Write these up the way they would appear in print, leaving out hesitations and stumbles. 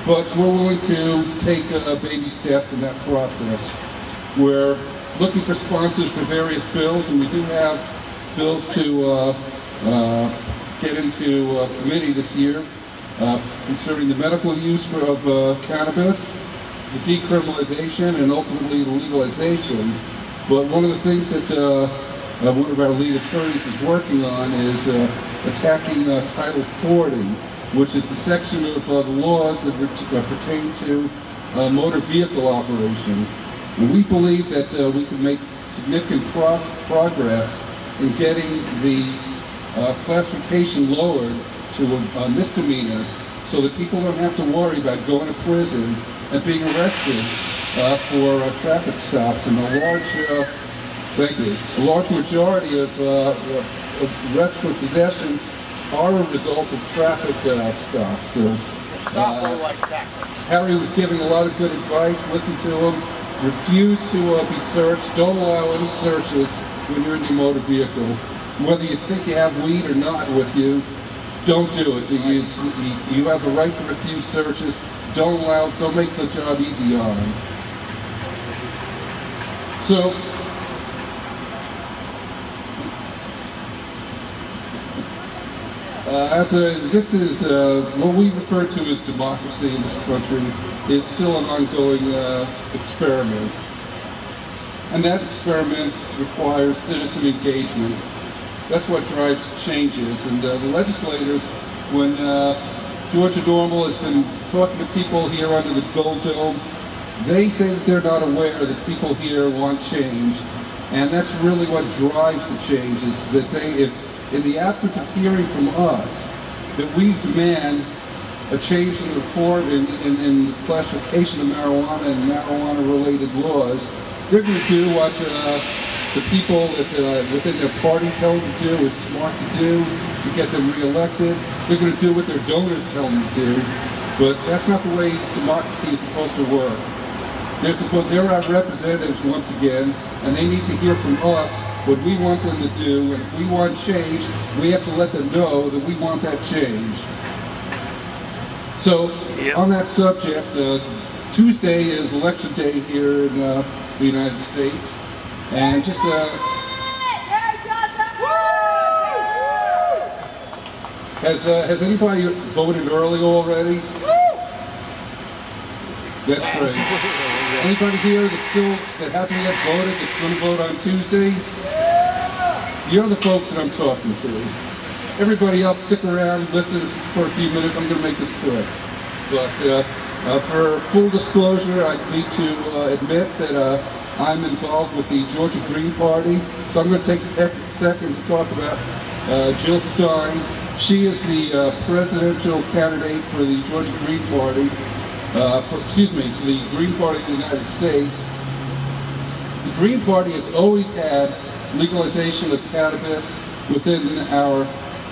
but we're willing to take baby steps in that process. We're looking for sponsors for various bills, and we do have bills to get into committee this year concerning the medical use of cannabis, the decriminalization, and ultimately the legalization. But one of the things that one of our lead attorneys is working on is attacking Title 40, which is the section of the laws that pertain to motor vehicle operation. And we believe that we can make significant progress in getting the classification lowered to a misdemeanor, so that people don't have to worry about going to prison and being arrested for traffic stops. And a large majority of arrests for possession are a result of traffic stops. So Harry was giving a lot of good advice. Listen to him. Refuse to be searched. Don't allow any searches when you're in your motor vehicle. Whether you think you have weed or not with you, don't do it. You have the right to refuse searches. Don't make the job easy on them. So, this is what we refer to as democracy in this country is still an ongoing experiment. And that experiment requires citizen engagement. That's what drives changes. And the legislators, when Georgia Normal has been talking to people here under the Gold Dome, they say that they're not aware that people here want change. And that's really what drives the change, is that if in the absence of hearing from us, that we demand a change in the form in the classification of marijuana and marijuana-related laws, they're going to do what the people within their party tell them to do is smart to do to get them reelected. They're going to do what their donors tell them to do, but that's not the way democracy is supposed to work. They're our representatives once again, and they need to hear from us what we want them to do. And if we want change, we have to let them know that we want that change. So, on that subject, Tuesday is election day here in the United States, and just has anybody voted early already? That's great. Anybody here that hasn't yet voted that's going to vote on Tuesday? You're the folks that I'm talking to. Everybody else, stick around, listen for a few minutes. I'm going to make this quick. But for full disclosure, I need to admit that I'm involved with the Georgia Green Party. So I'm going to take a second to talk about Jill Stein. She is the presidential candidate for the Georgia Green Party. For the Green Party of the United States. The Green Party has always had legalization of cannabis within our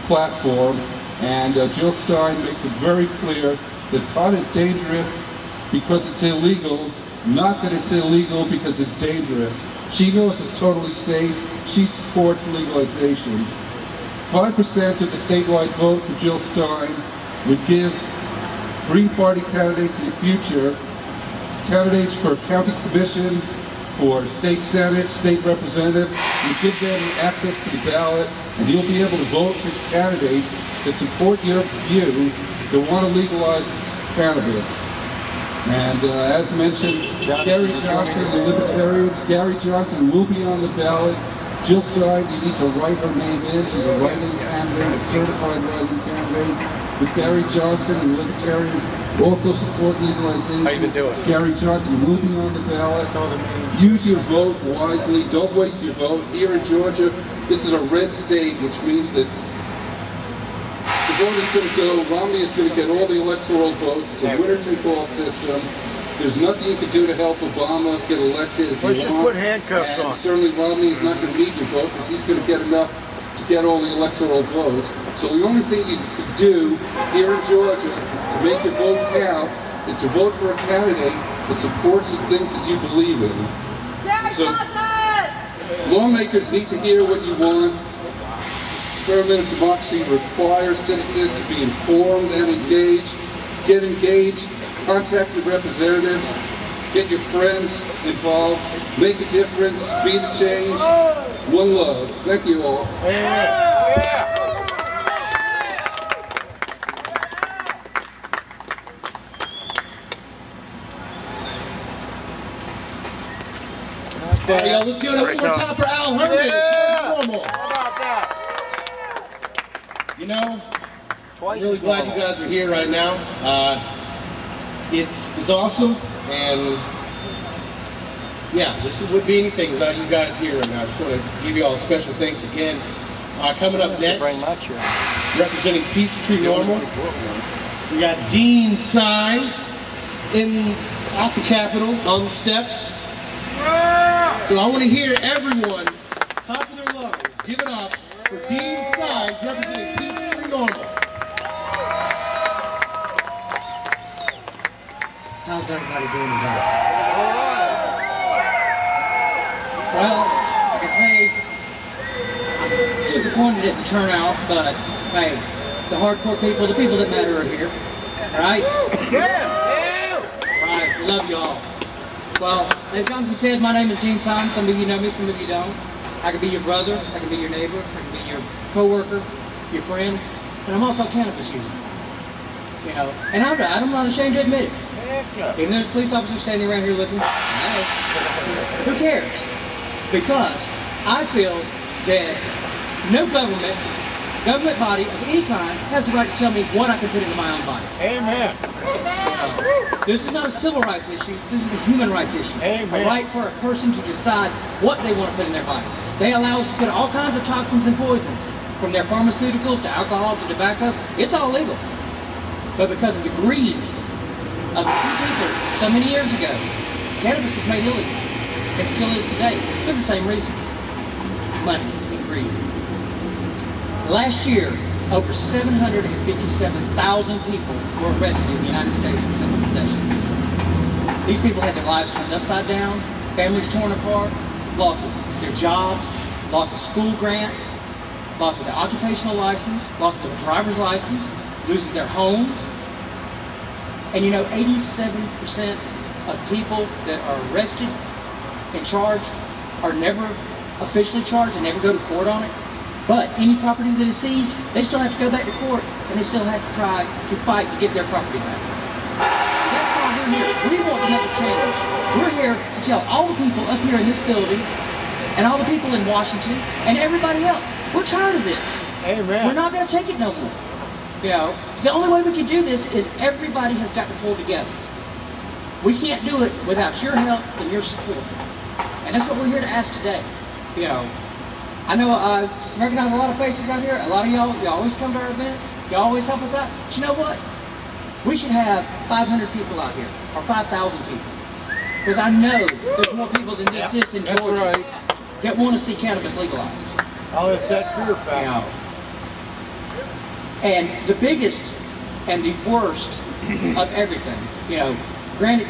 platform, and Jill Stein makes it very clear that pot is dangerous because it's illegal, not that it's illegal because it's dangerous. She knows it's totally safe. She supports legalization. 5% of the statewide vote for Jill Stein would give Green Party candidates in the future, candidates for county commission, for state senate, state representative, you give them access to the ballot, and you'll be able to vote for candidates that support your views, that want to legalize cannabis. And as mentioned, Gary Johnson, the Libertarians, Gary Johnson will be on the ballot. Jill Stein, you need to write her name in. She's a write-in candidate, a certified write-in candidate. With Gary Johnson and Libertarians also support legalization. How you been doing? Gary Johnson will be on the ballot. Use your vote wisely. Don't waste your vote. Here in Georgia, this is a red state, which means that the vote is going to go, Romney is going to get all the electoral votes. It's a winner-take-all system. There's nothing you can do to help Obama get elected if you want. Let's just put handcuffs on. Certainly Romney is not going to need your vote because he's going to get enough to get all the electoral votes. So the only thing you could do here in Georgia to make your vote count is to vote for a candidate that supports the things that you believe in. So lawmakers need to hear what you want. This experiment of democracy requires citizens to be informed and engaged. Get engaged, contact your representatives, get your friends involved, make a difference, be the change. One love. Thank you all. Yeah. All right, y'all, let's give it up one more time for Al Herman. Yeah. Normal. How about that? You know, Twice I'm really as glad normal. you guys are here right now. It's awesome, and yeah, this wouldn't be anything without you guys here. And I just want to give you all a special thanks again. Coming up next, Bring my chair. representing Peachtree Normal, we got Dean Signs off the Capitol on the steps. So I want to hear everyone, top of their lungs, give it up for Dean Signs representing Peachtree Normal. How's everybody doing today? Well, like I say, I'm disappointed at the turnout, but hey, the hardcore people, the people that matter are here. Right? Right, we love you all. Well, as Jonathan said, my name is Dean Signs. Some of you know me, some of you don't. I can be your brother, I can be your neighbor, I can be your co-worker, your friend, and I'm also a cannabis user. You know, and I'm not ashamed to admit it. Even there's police officers standing around here looking, hey, who cares? Because I feel that no government body of any kind has the right to tell me what I can put into my own body. Amen. This is not a civil rights issue, this is a human rights issue. Amen. A right for a person to decide what they want to put in their body. They allow us to put all kinds of toxins and poisons, from their pharmaceuticals to alcohol to tobacco. It's all legal. But because of the greed of a few people so many years ago, cannabis was made illegal. It still is today, for the same reason. Money and greed. Last year, over 757,000 people were arrested in the United States for simple possession. These people had their lives turned upside down, families torn apart, loss of their jobs, loss of school grants, loss of their occupational license, loss of a driver's license, loses their homes. And you know, 87% of people that are arrested and charged are never officially charged and never go to court on it. But any property that is seized, they still have to go back to court and they still have to try to fight to get their property back. That's why we're here. We want to make a change. We're here to tell all the people up here in this building and all the people in Washington and everybody else, we're tired of this. Amen. We're not going to take it no more. You know, the only way we can do this is everybody has got to pull together. We can't do it without your help and your support. And that's what we're here to ask today. You know, I know I recognize a lot of faces out here. A lot of y'all always come to our events. Y'all always help us out. But you know what? We should have 500 people out here, or 5,000 people. Because I know there's more people than just this in That's Georgia right. that want to see cannabis legalized. Oh, it's that fear You factor. know. And the biggest and the worst of everything, you know, granted,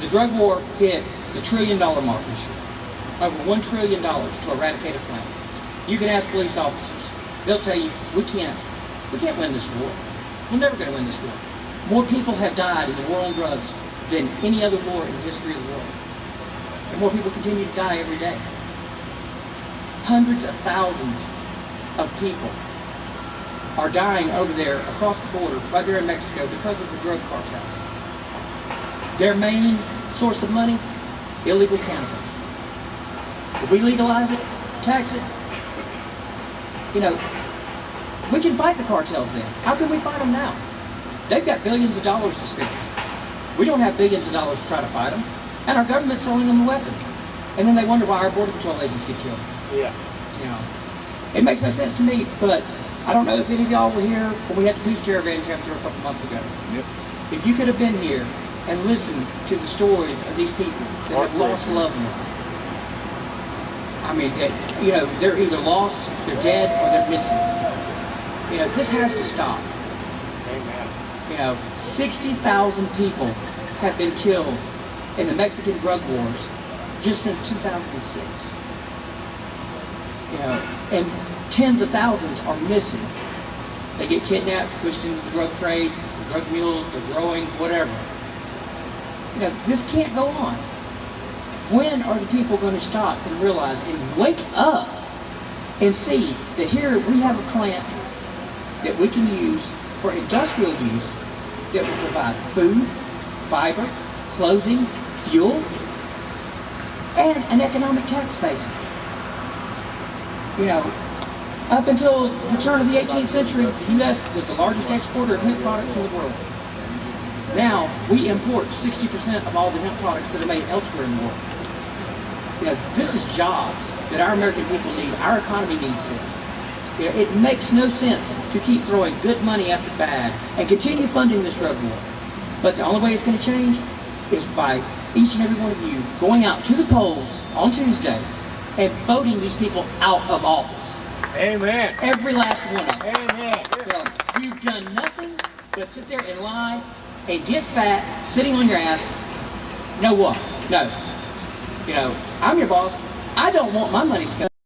the drug war hit the $1 trillion mark this year. Over $1 trillion to eradicate a planet. You can ask police officers. They'll tell you, we can't win this war. We're never going to win this war. More people have died in the war on drugs than any other war in the history of the world. And more people continue to die every day. Hundreds of thousands of people are dying over there across the border, right there in Mexico, because of the drug cartels. Their main source of money, illegal cannabis. If we legalize it, tax it, you know, we can fight the cartels then. How can we fight them now? They've got billions of dollars to spend. We don't have billions of dollars to try to fight them. And our government's selling them weapons. And then they wonder why our border patrol agents get killed. Yeah. You know, it makes no sense to me, but I don't know if any of y'all were here when we had the peace caravan come through a couple months ago. Yep. If you could have been here and listened to the stories of these people that have lost loved ones. I mean, that, you know, they're either lost, they're dead, or they're missing. You know, this has to stop. Amen. You know, 60,000 people have been killed in the Mexican drug wars just since 2006. You know, and tens of thousands are missing. They get kidnapped, pushed into the drug trade, drug mules, they're growing, whatever. You know, this can't go on. When are the people going to stop and realize and wake up and see that here we have a plant that we can use for industrial use that will provide food, fiber, clothing, fuel, and an economic tax base. You know, up until the turn of the 18th century, the U.S. was the largest exporter of hemp products in the world. Now, we import 60% of all the hemp products that are made elsewhere in the world. You know, this is jobs that our American people need. Our economy needs this. You know, it makes no sense to keep throwing good money after bad and continue funding this drug war. But the only way it's going to change is by each and every one of you going out to the polls on Tuesday and voting these people out of office. Amen. Every last one of them. Amen. So, you've done nothing but sit there and lie and get fat sitting on your ass. Know what? No. You know, I'm your boss. I don't want my money spent.